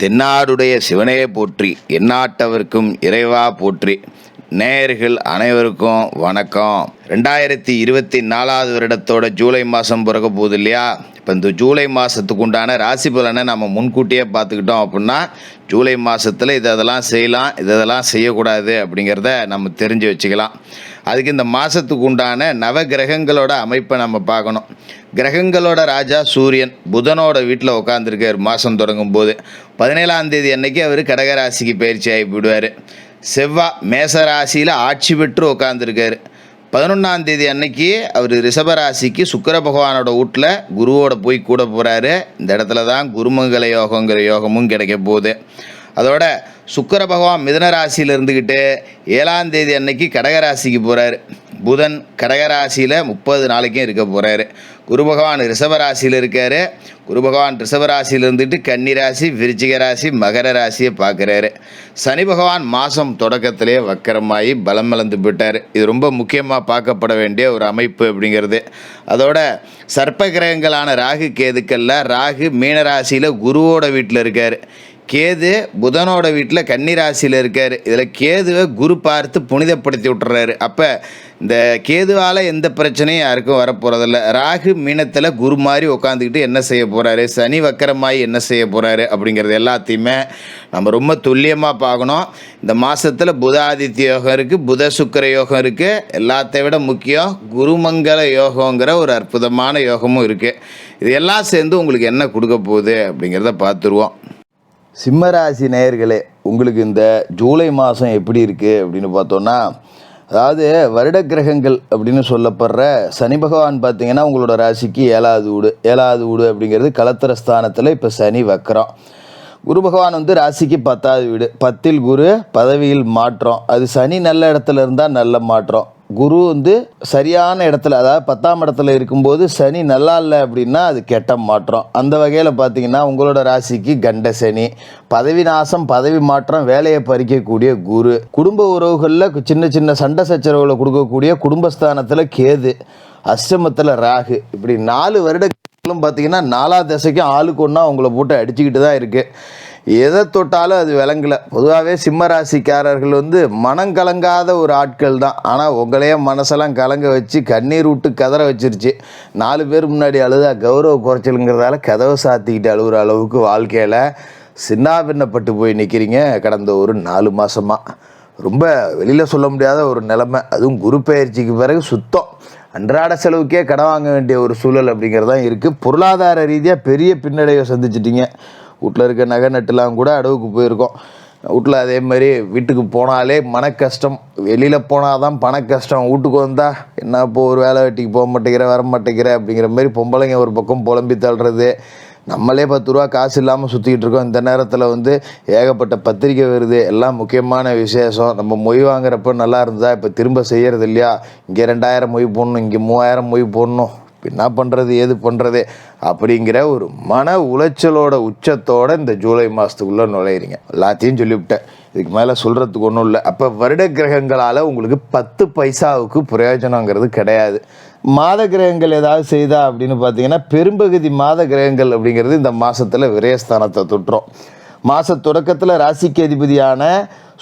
தென்னாடுடைய சிவனையே போற்றி, எந்நாட்டவர்க்கும் இறைவா போற்றி. நேயர்கள் அனைவருக்கும் வணக்கம். 2024 வருடத்தோட ஜூலை மாதம் பிறக்க போகுது இல்லையா? இப்போ இந்த ஜூலை மாதத்துக்கு உண்டான ராசி பலனை நம்ம முன்கூட்டியே பார்த்துக்கிட்டோம் அப்படின்னா ஜூலை மாதத்தில் இதெல்லாம் செய்யலாம், இதெல்லாம் செய்யக்கூடாது அப்படிங்கிறத நம்ம தெரிஞ்சு வச்சுக்கலாம். அதுக்கு இந்த மாதத்துக்கு உண்டான நவ கிரகங்களோட அமைப்பை நம்ம பார்க்கணும். கிரகங்களோட ராஜா சூரியன் புதனோட வீட்டில் உட்காந்துருக்கார். மாதம் தொடங்கும் போது 17ஆம் தேதி அன்னைக்கு அவர் கடகராசிக்கு பயிற்சி ஆகி போயிடுவார். செவ்வாய் மேசராசியில் ஆட்சி பெற்று உட்காந்துருக்கார். 11ஆம் தேதி அன்னைக்கு அவர் ரிஷபராசிக்கு சுக்கிர பகவானோட வீட்டில் குருவோட போய் கூட போகிறாரு. இந்த இடத்துல தான் குருமங்கல யோகங்கிற யோகமும் கிடைக்க போகுது. அதோட சுக்கிர பகவான் மிதுன ராசியில் இருந்துக்கிட்டு 7ஆம் தேதி அன்னைக்கு கடகராசிக்கு போகிறாரு. புதன் கடகராசியில் 30 நாளைக்கும் இருக்க போகிறாரு. குரு பகவான் ரிஷபராசியில் இருக்கார். குரு பகவான் ரிஷபராசியில் இருந்துட்டு கன்னிராசி, விருச்சிக ராசி, மகர ராசியை பார்க்குறாரு. சனி பகவான் மாதம் தொடக்கத்திலே வக்கரமாகி பலம் இழந்து போயிட்டார். இது ரொம்ப முக்கியமாக பார்க்கப்பட வேண்டிய ஒரு அமைப்பு அப்படிங்கிறது. அதோட சர்ப்ப கிரகங்களான ராகு கேதுக்கள்ல ராகு மீனராசியில் குருவோட வீட்டில் இருக்கார். கேது புதனோட வீட்டில் கன்னிராசியில் இருக்கார். இதில் கேதுவை குரு பார்த்து புனிதப்படுத்தி விட்டுறாரு. அப்போ இந்த கேதுவால் எந்த பிரச்சனையும் யாருக்கும் வரப்போகிறதில்ல. ராகு மீனத்தில் குரு மாதிரி உட்காந்துக்கிட்டு என்ன செய்ய போகிறாரு, சனி வக்கரமாகி என்ன செய்ய போகிறாரு அப்படிங்கிறது எல்லாத்தையுமே நம்ம ரொம்ப துல்லியமாக பார்க்கணும். இந்த மாதத்தில் புதாதித்ய யோகம் இருக்குது, புத சுக்கிர யோகம் இருக்குது. எல்லாத்தை விட முக்கியம் குருமங்கல யோகங்கிற ஒரு அற்புதமான யோகமும் இருக்குது. இது எல்லாம் சேர்ந்து உங்களுக்கு என்ன கொடுக்க போகுது அப்படிங்கிறத பார்த்துருவோம். சிம்மராசி நேயர்களே, உங்களுக்கு இந்த ஜூலை மாதம் எப்படி இருக்குது அப்படின்னு பார்த்தோன்னா, அதாவது வருட கிரகங்கள் அப்படின்னு சொல்லப்படுற சனி பகவான் பார்த்திங்கன்னா உங்களோட ராசிக்கு 7வது வீடு அப்படிங்கிறது கலத்திர ஸ்தானத்தில் இப்போ சனி வக்கரம். குரு பகவான் ராசிக்கு 10வது வீடு, 10ல் குரு, பதவியில் மாற்றம். அது சனி நல்ல இடத்துல இருந்தால் நல்ல மாற்றம். குரு சரியான இடத்துல, அதாவது 10ஆம் இடத்துல இருக்கும்போது சனி நல்லா இல்லை அப்படின்னா அது கெட்ட மாற்றம். அந்த வகையில் பார்த்தீங்கன்னா உங்களோட ராசிக்கு கண்ட சனி, பதவி நாசம், பதவி மாற்றம், வேலையை பறிக்கக்கூடிய குரு, குடும்ப உறவுகளில் சின்ன சின்ன சண்டை சச்சரவுகளை கொடுக்கக்கூடிய குடும்பஸ்தானத்தில் கேது, அஷ்டமத்தில் ராகு. இப்படி 4 வருடங்களும் பார்த்தீங்கன்னா 4ஆம் திசைக்கும் ஆளுக்கு ஒன்றா உங்களை போட்டு அடிச்சுக்கிட்டு தான் இருக்குது. எதை தொட்டாலும் அது விளங்கலை. பொதுவாகவே சிம்ம ராசிக்காரர்கள் மனம் கலங்காத ஒரு ஆட்கள் தான். ஆனால் உங்களையே மனசெல்லாம் கலங்க வச்சு கண்ணீர் விட்டு கதற வச்சிருச்சு. 4 பேர் முன்னாடி அழுதா கௌரவ குறைச்சலுங்கிறதால கதவை சாத்திக்கிட்டு அழுகிற அளவுக்கு வாழ்க்கையில் சின்னாபின்னப்பட்டு போய் நிற்கிறீங்க. கடந்த ஒரு 4 மாதமாக ரொம்ப வெளியில் சொல்ல முடியாத ஒரு நிலைமை. அதுவும் குரு பெயர்ச்சிக்கு பிறகு சுத்தம் அன்றாட செலவுக்கே கடன் வாங்க வேண்டிய ஒரு சூழல் அப்படிங்கிறதான் இருக்குது. பொருளாதார ரீதியாக பெரிய பின்னடைவை சந்திச்சிட்டிங்க. வீட்டில் இருக்க நகை நட்டுலாம் கூட அடவுக்கு போயிருக்கோம். வீட்டில் அதே மாதிரி வீட்டுக்கு போனாலே மன கஷ்டம், வெளியில் போனால் தான் பண கஷ்டம். வீட்டுக்கு வந்தால் என்ன இப்போ ஒரு வேலை வெட்டிக்கு போக மாட்டேங்கிற, வர மாட்டேங்கிற அப்படிங்கிற மாதிரி பொம்பளைங்க ஒரு பக்கம் புலம்பி தள்ளுறது. நம்மளே 10 ரூபா காசு இல்லாமல் சுற்றிக்கிட்டு இருக்கோம். இந்த நேரத்தில் ஏகப்பட்ட பத்திரிக்கை வருது, எல்லாம் முக்கியமான விசேஷம். நம்ம மொய் வாங்குறப்ப நல்லா இருந்தால் இப்போ திரும்ப செய்கிறது இல்லையா? இங்கே 2000 மொய் போடணும், இங்கே 3000 மொய் போடணும், என்ன பண்ணுறது ஏது பண்ணுறது அப்படிங்கிற ஒரு மன உளைச்சலோட உச்சத்தோடு இந்த ஜூலை மாதத்துக்குள்ளே நுழையிறீங்க. எல்லாத்தையும் சொல்லிவிட்டேன், இதுக்கு மேலே சொல்கிறதுக்கு ஒன்றும் இல்லை. அப்போ வருட கிரகங்களால் உங்களுக்கு 10 பைசாவுக்கு பிரயோஜனங்கிறது கிடையாது. மாத கிரகங்கள் ஏதாவது செய்தா அப்படின்னு பார்த்தீங்கன்னா பெரும்பகுதி மாத கிரகங்கள் அப்படிங்கிறது இந்த மாதத்தில் விரயஸ்தானத்தை தொட்டுரும். மாத தொடக்கத்தில் ராசிக்கு அதிபதியான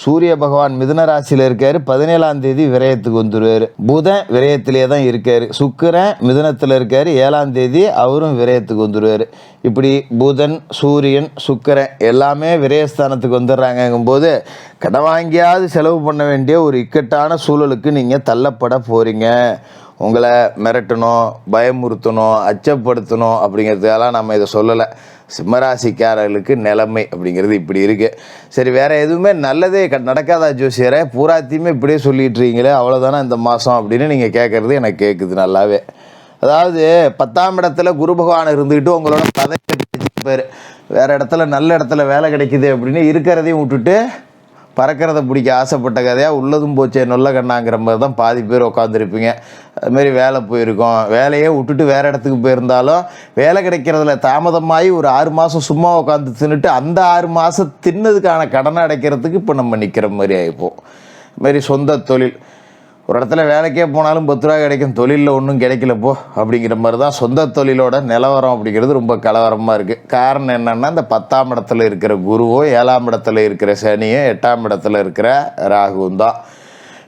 சூரிய பகவான் மிதுன ராசியில் இருக்கார். 17ஆம் தேதி விரயத்துக்கு வந்துடுவார். புதன் விரயத்திலே தான் இருக்கார். சுக்கிரன் மிதுனத்தில் இருக்கார். 7ஆம் தேதி அவரும் விரயத்துக்கு வந்துடுவார். இப்படி புதன், சூரியன், சுக்கிரன் எல்லாமே விரயஸ்தானத்துக்கு வந்துடுறாங்கங்கும்போது கடன் வாங்கியாவது செலவு பண்ண வேண்டிய ஒரு இக்கட்டான சூழலுக்கு நீங்கள் தள்ளப்பட போகிறீங்க. உங்களை மிரட்டணும், பயமுறுத்தணும், அச்சப்படுத்தணும் அப்படிங்கிறதுக்கெல்லாம் நம்ம இதை சொல்லலை. சிம்மராசிக்காரர்களுக்கு நிலைமை அப்படிங்கிறது இப்படி இருக்குது. சரி, வேறு எதுவுமே நல்லதே நடக்காதா ஜோசியரை? பூராத்தையுமே இப்படியே சொல்லிட்டு இருக்கீங்களே, அவ்வளோதானே இந்த மாதம் அப்படின்னு நீங்கள் கேட்குறது எனக்கு கேட்குது நல்லாவே. அதாவது 10ஆம் இடத்துல குரு பகவான் இருந்துக்கிட்டு உங்களோட பதவி பேர் வேறு இடத்துல நல்ல இடத்துல வேலை கிடைக்குது அப்படின்னு இருக்கிறதையும் விட்டுட்டு பறக்கிறத பிடிக்க ஆசைப்பட்ட கதையாக உள்ளதும் போச்சே நொல்ல கண்ணாங்கிற மாதிரி தான் பாதி பேர் உட்காந்துருப்பீங்க. அதுமாரி வேலை போயிருக்கோம், வேலையே விட்டுட்டு வேறு இடத்துக்கு போயிருந்தாலும் வேலை கிடைக்கிறதுல தாமதமாகி ஒரு 6 மாதம் சும்மா உட்காந்து தின்னுட்டு அந்த 6 மாதம் தின்னதுக்கான கடனை அடைக்கிறதுக்கு இப்போ நம்ம நிற்கிற மாதிரி ஆகிப்போம். இதுமாரி சொந்த தொழில் ஒரு இடத்துல வேலைக்கே போனாலும் 10 ரூபா கிடைக்கும், தொழிலில் ஒன்றும் கிடைக்கல போ அப்படிங்கிற மாதிரி தான் சொந்த தொழிலோட நிலவரம் அப்படிங்கிறது ரொம்ப கலவரமாக இருக்குது. காரணம் என்னென்னா, இந்த 10ஆம் இடத்துல இருக்கிற குருவும் 7ஆம் இடத்துல இருக்கிற சனியும் 8ஆம் இடத்துல இருக்கிற ராகுவும் தான்.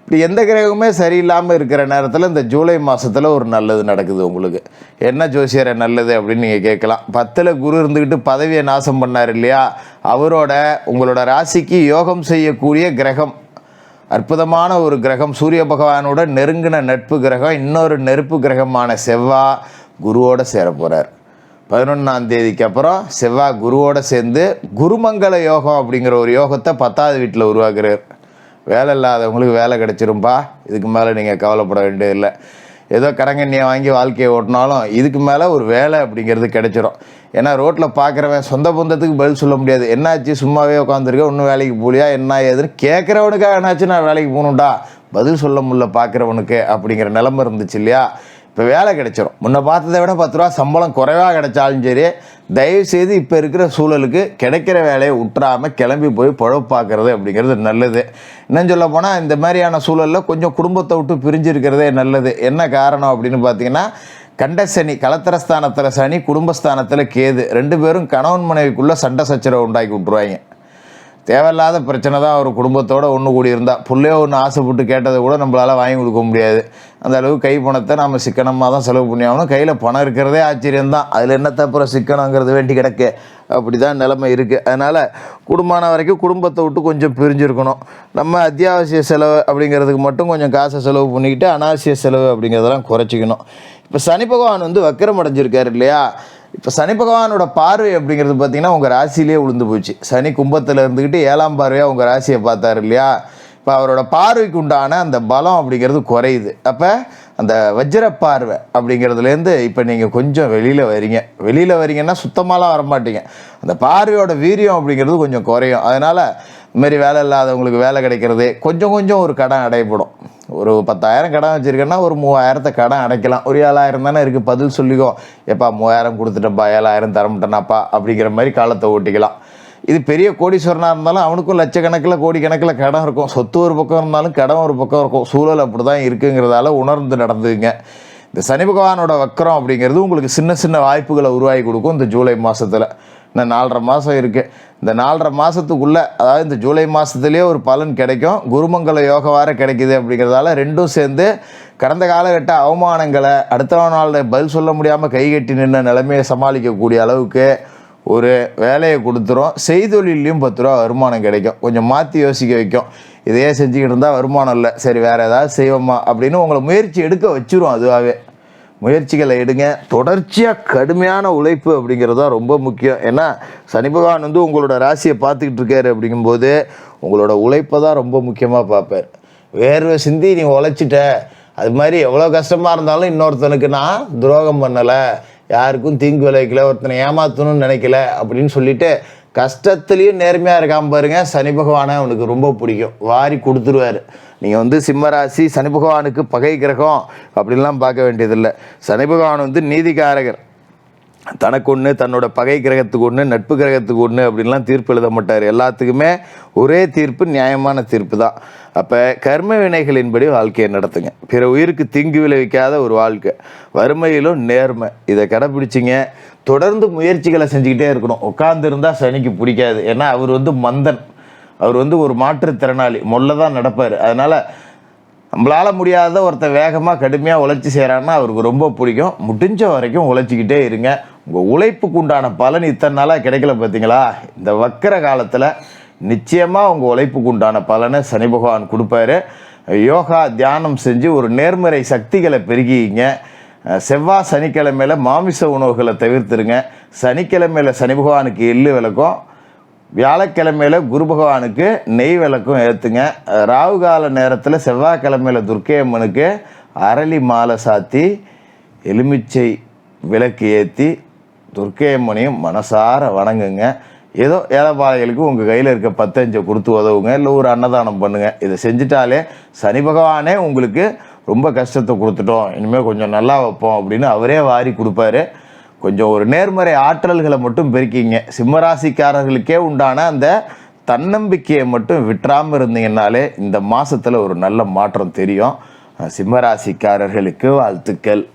இப்படி எந்த கிரகமுமே சரியில்லாமல் இருக்கிற நேரத்தில் இந்த ஜூலை மாதத்தில் ஒரு நல்லது நடக்குது உங்களுக்கு. என்ன ஜோசியரை நல்லது அப்படின்னு நீங்கள் கேட்கலாம். 10ல் குரு இருந்துக்கிட்டு பதவியை நாசம் பண்ணார் இல்லையா, அவரோட உங்களோட ராசிக்கு யோகம் செய்யக்கூடிய கிரகம், அற்புதமான ஒரு கிரகம், சூரிய பகவானோட நெருங்கின நட்பு கிரகம், இன்னொரு நெருப்பு கிரகமான செவ்வாய் குருவோடு சேர போகிறார். 11ஆம் தேதிக்கு அப்புறம் செவ்வாய் குருவோடு சேர்ந்து குருமங்கள யோகம் அப்படிங்கிற ஒரு யோகத்தை 10வது வீட்டில் உருவாக்குறார். வேலை இல்லாதவங்களுக்கு வேலை கிடச்சிரும்பா, இதுக்கு மேலே நீங்கள் கவலைப்பட வேண்டியதில்லை. ஏதோ கடங்கண்ணியை வாங்கி வாழ்க்கையை ஓட்டினாலும் இதுக்கு மேலே ஒரு வேலை அப்படிங்கிறது கிடைச்சிரும். ஏன்னா ரோட்டில் பார்க்குறவன் சொந்த பந்தத்துக்கு பதில் சொல்ல முடியாது. என்னாச்சு சும்மாவே உட்காந்துருக்க, இன்னும் வேலைக்கு போலியா, என்ன ஏதுன்னு கேட்குறவனுக்காக என்னாச்சு நான் வேலைக்கு போகணுண்டா, பதில் சொல்ல முடியல பார்க்குறவனுக்கு அப்படிங்கிற நிலமை இருந்துச்சு இல்லையா. இப்போ வேலை கிடைச்சிரும். முன்ன பார்த்ததை விட 10 ரூபா சம்பளம் குறைவாக கிடைச்சாலும் சரி, தயவுசெய்து இப்போ இருக்கிற சூழலுக்கு கிடைக்கிற வேலையை விட்டுறாமல் கிளம்பி போய் பார்க்குறது அப்படிங்கிறது நல்லது. இன்னும் சொல்ல போனால் இந்த மாதிரியான சூழலில் கொஞ்சம் குடும்பத்தை விட்டு பிரிஞ்சிருக்கிறதே நல்லது. என்ன காரணம் அப்படின்னு பார்த்தீங்கன்னா, கண்ட சனி, கலத்திரஸ்தானத்தில் சனி, குடும்பஸ்தானத்தில் கேது, 2 பேரும் கணவன் மனைவிக்குள்ளே சண்டை சச்சரவை உண்டாக்கி விட்ருவாங்க. தேவையில்லாத பிரச்சனை தான். ஒரு குடும்பத்தோடு ஒன்று கூடி இருந்தால் புள்ளையோ ஒன்று ஆசைப்பட்டு கேட்டதை கூட நம்மளால் வாங்கி கொடுக்க முடியாது. அந்த அளவுக்கு கை பணத்தை நம்ம சிக்கனமாக தான் செலவு பண்ணி ஆகணும். கையில் பணம் இருக்கிறதே ஆச்சரியம்தான். அதில் என்ன தப்புற சிக்கனங்கிறது வேண்டி கிடக்கு. அப்படி தான் நிலைமை இருக்குது. அதனால் குடும்பமான வரைக்கும் குடும்பத்தை விட்டு கொஞ்சம் பிரிஞ்சிருக்கணும். நம்ம அத்தியாவசிய செலவு அப்படிங்கிறதுக்கு மட்டும் கொஞ்சம் காசை செலவு பண்ணிக்கிட்டு அனாவசிய செலவு அப்படிங்கிறதெல்லாம் குறைச்சிக்கணும். இப்போ சனி பகவான் வக்கரம் அடைஞ்சிருக்காரு இல்லையா. இப்போ சனி பகவானோட பார்வை அப்படிங்கிறது பார்த்திங்கன்னா உங்கள் ராசியிலே விழுந்து போச்சு. சனி கும்பத்தில் இருந்துக்கிட்டு 7ஆம் பார்வையாக உங்கள் ராசியை பார்த்தாரு இல்லையா. இப்போ அவரோட பார்வைக்கு உண்டான அந்த பலம் அப்படிங்கிறது குறையுது. அப்போ அந்த வஜ்ர பார்வை அப்படிங்கிறதுலேருந்து இப்போ நீங்கள் கொஞ்சம் வெளியில் வரீங்கன்னா சுத்தமாலாம் வரமாட்டீங்க. அந்த பார்வையோட வீரியம் அப்படிங்கிறது கொஞ்சம் குறையும். அதனால் இதுமாரி வேலை இல்லாதவங்களுக்கு வேலை கிடைக்கிறது, கொஞ்சம் ஒரு கடன் அடையப்படும். ஒரு 10,000 கடன் வச்சுருக்கேன்னா ஒரு 3,000 கடன் அடைக்கலாம். ஒரு 7,000 தானே இருக்குது, பதில் சொல்லிக்கோ, எப்பா 3,000 கொடுத்துட்டப்பா, 7,000 தரமாட்டேனாப்பா அப்படிங்கிற மாதிரி காலத்தை ஓட்டிக்கலாம். இது பெரிய கோடீஸ்வரனாக இருந்தாலும் அவனுக்கும் லட்சக்கணக்கில் கோடிக்கணக்கில் கடன் இருக்கும். சொத்து ஒரு பக்கம் இருந்தாலும் கடன் ஒரு பக்கம் இருக்கும். சூழல் அப்படி தான் இருக்குங்கிறதால உணர்ந்து நடந்துங்க. இந்த சனி பகவானோட வக்கரம் அப்படிங்கிறது உங்களுக்கு சின்ன வாய்ப்புகளை உருவாக்கி கொடுக்கும். இந்த ஜூலை மாதத்தில் இன்னும் 4.5 மாதம் இருக்குது. இந்த 4.5 மாதத்துக்குள்ளே, அதாவது இந்த ஜூலை மாதத்துலேயே ஒரு பலன் கிடைக்கும். குருமங்கள யோகம் வேறு கிடைக்கிது அப்படிங்கிறதால ரெண்டும் சேர்ந்து கடந்த காலகட்ட அவமானங்களை அடுத்த நாள் பதில் சொல்ல முடியாமல் கைகட்டி நின்ற நிலைமையை சமாளிக்கக்கூடிய அளவுக்கு ஒரு வேலையை கொடுத்துரும். செய்தொழிலையும் 10 ரூபா வருமானம் கிடைக்கும். கொஞ்சம் மாற்றி யோசிக்க வைக்கும். இதையே செஞ்சுக்கிட்டு இருந்தால் வருமானம் இல்லை, சரி வேறு ஏதாவது செய்வோமா அப்படின்னு உங்களை முயற்சி எடுக்க வச்சிரும். அதுவாகவே முயற்சிகளை எடுங்க. தொடர்ச்சியாக கடுமையான உழைப்பு அப்படிங்கிறது தான் ரொம்ப முக்கியம். ஏன்னா சனி பகவான் உங்களோட ராசியை பார்த்துக்கிட்டு இருக்காரு அப்படிங்கும்போது உங்களோட உழைப்பை தான் ரொம்ப முக்கியமாக பார்ப்பார். வேர்வை சிந்தி நீ உழைச்சிட்ட, அது மாதிரி எவ்வளோ கஷ்டமாக இருந்தாலும் இன்னொருத்தனுக்கு நான் துரோகம் பண்ணலை, யாருக்கும் தீங்கு விளைவிக்கல, ஒருத்தனை ஏமாற்றணும்னு நினைக்கல அப்படின்னு சொல்லிட்டு கஷ்டத்துலேயும் நேர்மையாக இருக்காம பாருங்க. சனி பகவானை அவனுக்கு ரொம்ப பிடிக்கும், வாரி கொடுத்துருவார். நீங்கள் சிம்மராசி, சனி பகவானுக்கு பகை கிரகம் அப்படின்லாம் பார்க்க வேண்டியதில்லை. சனி பகவான் நீதிகாரகர். தனக்கு ஒன்று, தன்னோட பகை கிரகத்துக்கு ஒன்று, நட்பு கிரகத்துக்கு ஒன்று அப்படின்லாம் தீர்ப்பு எழுத மாட்டார். எல்லாத்துக்குமே ஒரே தீர்ப்பு, நியாயமான தீர்ப்பு தான். அப்போ கர்ம வினைகளின்படி வாழ்க்கையை நடத்துங்க. பிற உயிருக்கு தீங்கு விளைவிக்காத ஒரு வாழ்க்கை, வறுமையிலும் நேர்மை, இதை கடைப்பிடிச்சிங்க. தொடர்ந்து முயற்சிகளை செஞ்சுக்கிட்டே இருக்கணும். உட்கார்ந்துருந்தால் சனிக்கு பிடிக்காது. ஏன்னா அவர் மந்தன், அவர் ஒரு மாற்றுத்திறனாளி, மொல்ல தான் நடப்பார். அதனால் நம்மளால் முடியாத ஒருத்தர் வேகமாக கடுமையாக உழைச்சி செய்கிறான்னா அவருக்கு ரொம்ப பிடிக்கும். முடிஞ்ச வரைக்கும் உழைச்சிக்கிட்டே இருங்க. உங்கள் உழைப்புக்கு உண்டான பலன் இத்தனை நாளாக கிடைக்கல பார்த்தீங்களா. இந்த வக்கர காலத்தில் நிச்சயமாக உங்கள் உழைப்புக்கு உண்டான பலனை சனி பகவான் கொடுப்பாரு. யோகா தியானம் செஞ்சு ஒரு நேர்மறை சக்திகளை பெருகிங்க. செவ்வாய் சனிக்கிழமையில் மாமிச உணவுகளை தவிர்த்துருங்க. சனிக்கிழமையில் சனி பகவானுக்கு எள்ளு விளக்கும், வியாழக்கிழமையில் குரு பகவானுக்கு நெய் விளக்கும் ஏற்றுங்க. ராகு கால நேரத்தில் செவ்வாய்க்கிழமையில் துர்க்கை அம்மனுக்கு அரளி மாலை சாத்தி எலுமிச்சை விளக்கு ஏற்றி துர்க்கை அம்மனையும் மனசார வணங்குங்க. ஏதோ ஏழைப்பாளைகளுக்கு உங்கள் கையில் இருக்க 10 கொடுத்து உதவுங்க, இல்லை ஒரு அன்னதானம் பண்ணுங்கள். இதை செஞ்சிட்டாலே சனி பகவானே உங்களுக்கு ரொம்ப கஷ்டத்தை கொடுத்துட்டோம், இனிமேல் கொஞ்சம் நல்லா வைப்போம் அப்படின்னு அவரே வாரி கொடுப்பாரு. கொஞ்சம் ஒரு நேர்மறை ஆற்றல்களை மட்டும் பெருக்கிங்க. சிம்மராசிக்காரர்களுக்கே உண்டான அந்த தன்னம்பிக்கையை மட்டும் விட்டுறாமல் இருந்தீங்கன்னாலே இந்த மாதத்தில் ஒரு நல்ல மாற்றம் தெரியும். சிம்ம ராசிக்காரர்களுக்கு வாழ்த்துக்கள்.